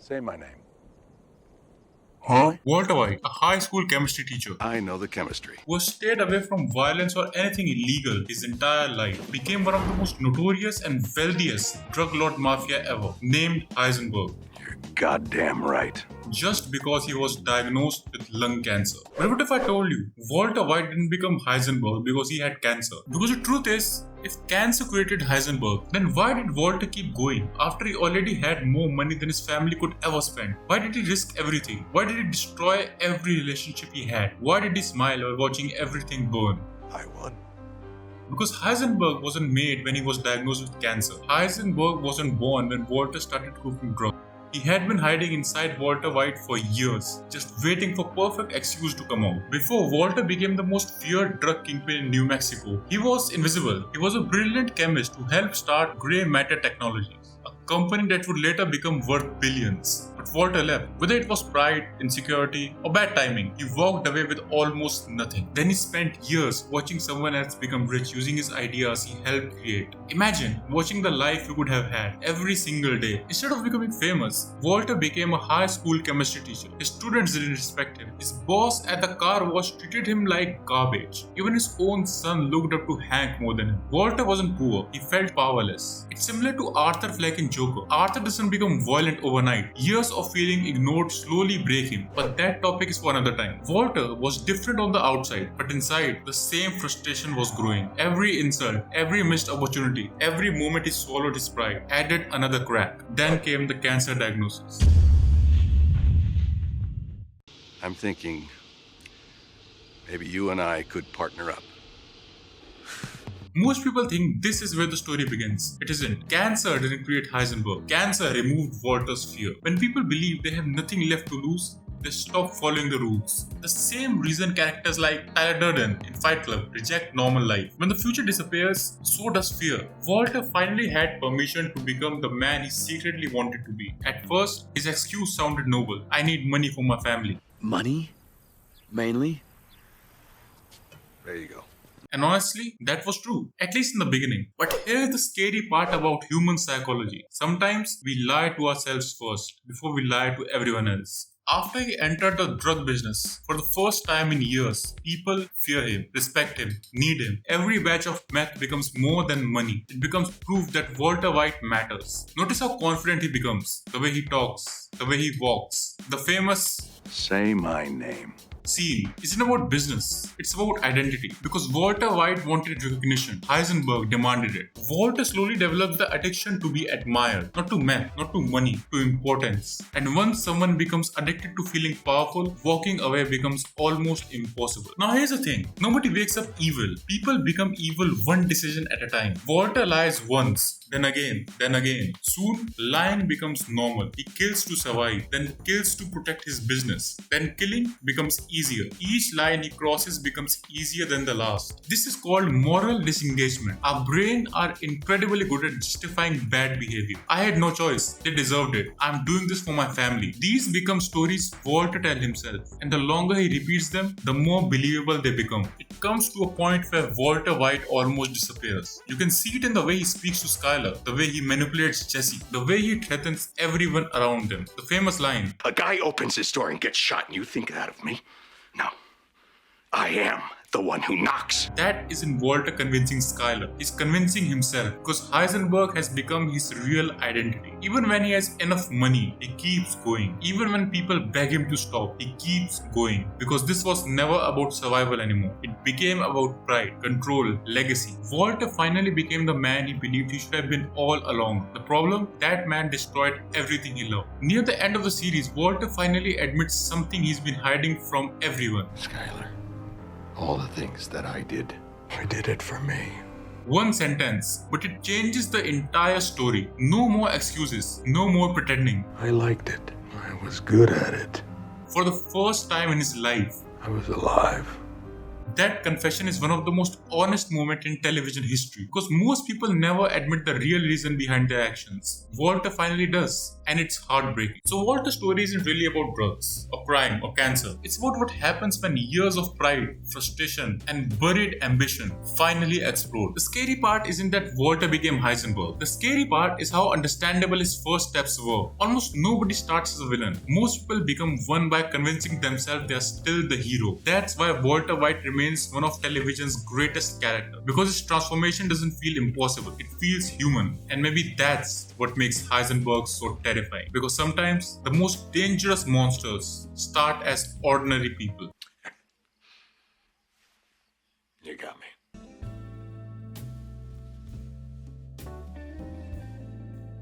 Say my name. Huh? Walter White, a high school chemistry teacher I know the chemistry. who has stayed away from violence or anything illegal his entire life, became one of the most notorious and wealthiest drug lord mafia ever, named Heisenberg, You're goddamn right. just because he was diagnosed with lung cancer. But what if I told you Walter White didn't become Heisenberg because he had cancer? Because the truth is, if cancer created Heisenberg, then why did Walter keep going after he already had more money than his family could ever spend? Why did he risk everything? Why did he destroy every relationship he had? Why did he smile while watching everything burn? I won. Because Heisenberg wasn't made when he was diagnosed with cancer. Heisenberg wasn't born when Walter started cooking drugs. He had been hiding inside Walter White for years, just waiting for perfect excuse to come out. Before Walter became the most feared drug kingpin in New Mexico, he was invisible. He was a brilliant chemist who helped start Grey Matter Technologies, a company that would later become worth billions. But Walter left. Whether it was pride, insecurity, or bad timing, he walked away with almost nothing. Then he spent years watching someone else become rich using his ideas he helped create. Imagine watching the life you could have had every single day. Instead of becoming famous, Walter became a high school chemistry teacher. His students didn't respect him. His boss at the car wash treated him like garbage. Even his own son looked up to Hank more than him. Walter wasn't poor. He felt powerless. It's similar to Arthur Fleck in Joker. Arthur doesn't become violent overnight. Years of feeling ignored slowly break him. But that topic is for another time. Walter was different on the outside, but inside, the same frustration was growing. Every insult, every missed opportunity, every moment he swallowed his pride added another crack. Then came the cancer diagnosis. I'm thinking maybe you and I could partner up. Most people think this is where the story begins. It isn't. Cancer didn't create Heisenberg. Cancer removed Walter's fear. When people believe they have nothing left to lose, they stop following the rules. The same reason characters like Tyler Durden in Fight Club reject normal life. When the future disappears, so does fear. Walter finally had permission to become the man he secretly wanted to be. At first, his excuse sounded noble. I need money for my family. Money? Mainly? There you go. And honestly, that was true, at least in the beginning. But here's the scary part about human psychology. Sometimes we lie to ourselves first, before we lie to everyone else. After he entered the drug business, for the first time in years, people fear him, respect him, need him. Every batch of meth becomes more than money. It becomes proof that Walter White matters. Notice how confident he becomes, the way he talks, the way he walks. The famous Say my name. scene isn't about business, it's about identity. Because Walter White wanted recognition, Heisenberg demanded it. Walter slowly develops the addiction to be admired, not to meth, not to money, to importance. And once someone becomes addicted to feeling powerful, walking away becomes almost impossible. Now here's the thing, nobody wakes up evil. People become evil one decision at a time. Walter lies once, then again, then again. Soon, lying becomes normal. He kills to survive, then kills to protect his business. Then killing becomes easier. Each line he crosses becomes easier than the last. This is called moral disengagement. Our brains are incredibly good at justifying bad behavior. I had no choice. They deserved it. I'm doing this for my family. These become stories Walter tells himself. And the longer he repeats them, the more believable they become. It comes to a point where Walter White almost disappears. You can see it in the way he speaks to Skylar, the way he manipulates Jesse, the way he threatens everyone around him. The famous line, A guy opens his door and gets shot, and you think that of me? No. I am the one who knocks. that isn't Walter convincing Skylar. He's convincing himself because Heisenberg has become his real identity. Even when he has enough money, he keeps going. Even when people beg him to stop, he keeps going. Because this was never about survival anymore. It became about pride, control, legacy. Walter finally became the man he believed he should have been all along. The problem? That man destroyed everything he loved. Near the end of the series, Walter finally admits something he's been hiding from everyone. Skylar, all the things that I did it for me. One sentence, but it changes the entire story. No more excuses, no more pretending. I liked it. I was good at it. For the first time in his life, I was alive. That confession is one of the most honest moments in television history because most people never admit the real reason behind their actions. Walter finally does, and it's heartbreaking. So Walter's story isn't really about drugs, or crime, or cancer. It's about what happens when years of pride, frustration, and buried ambition finally explode. The scary part isn't that Walter became Heisenberg. The scary part is how understandable his first steps were. Almost nobody starts as a villain. Most people become one by convincing themselves they are still the hero. That's why Walter White remains one of television's greatest characters. Because his transformation doesn't feel impossible. It feels human. And maybe that's what makes Heisenberg so terrifying. Because sometimes the most dangerous monsters start as ordinary people. You got me.